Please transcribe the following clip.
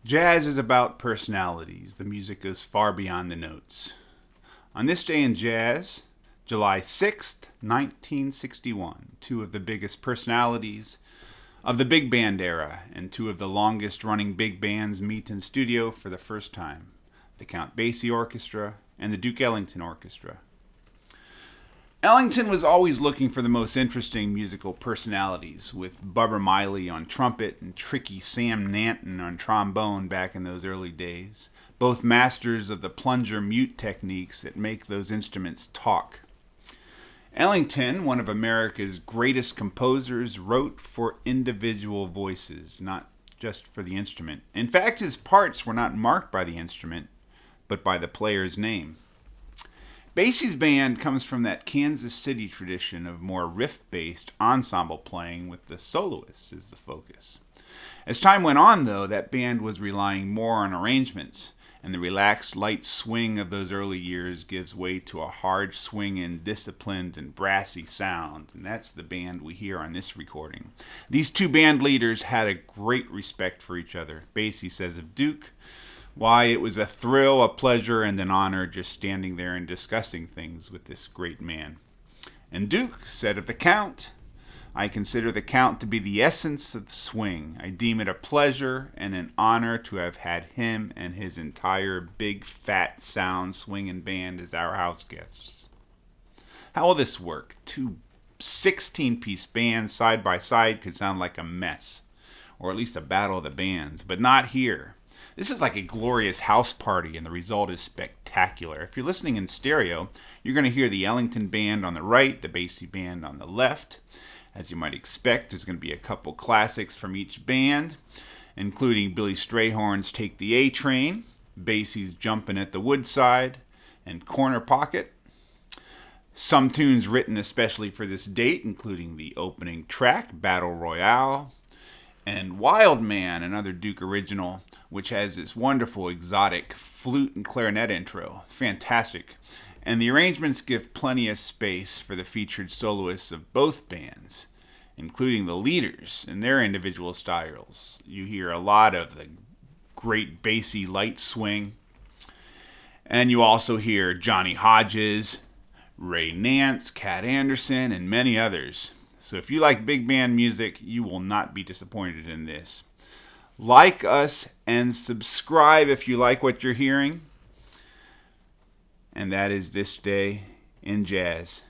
Jazz is about personalities. The music goes far beyond the notes. On this day in jazz, July 6th, 1961, two of the biggest personalities of the big band era and two of the longest running big bands meet in studio for the first time, the Count Basie Orchestra and the Duke Ellington Orchestra. Ellington was always looking for the most interesting musical personalities, with Bubber Miley on trumpet and tricky Sam Nanton on trombone back in those early days, both masters of the plunger mute techniques that make those instruments talk. Ellington, one of America's greatest composers, wrote for individual voices, not just for the instrument. In fact, his parts were not marked by the instrument, but by the player's name. Basie's band comes from that Kansas City tradition of more riff-based ensemble playing with the soloists as the focus. As time went on, though, that band was relying more on arrangements, and the relaxed, light swing of those early years gives way to a hard swinging, disciplined, and brassy sound, and that's the band we hear on this recording. These two band leaders had a great respect for each other. Basie says of Duke, "Why, it was a thrill, a pleasure, and an honor just standing there and discussing things with this great man." And Duke said of the Count, "I consider the Count to be the essence of the swing. I deem it a pleasure and an honor to have had him and his entire big, fat, sound swinging band as our house guests." How will this work? Two 16-piece bands side by side could sound like a mess, or at least a battle of the bands, but not here. This is like a glorious house party, and the result is spectacular. If you're listening in stereo, you're going to hear the Ellington band on the right, the Basie band on the left. As you might expect, there's going to be a couple classics from each band, including Billy Strayhorn's Take the A Train, Basie's Jumpin' at the Woodside, and Corner Pocket. Some tunes written especially for this date, including the opening track, Battle Royale, and Wild Man, another Duke original, which has this wonderful exotic flute and clarinet intro. Fantastic. And the arrangements give plenty of space for the featured soloists of both bands, including the leaders and their individual styles. You hear a lot of the great Basie light swing. And you also hear Johnny Hodges, Ray Nance, Cat Anderson, and many others. So if you like big band music, you will not be disappointed in this. Like us and subscribe if you like what you're hearing. And that is This Day in Jazz.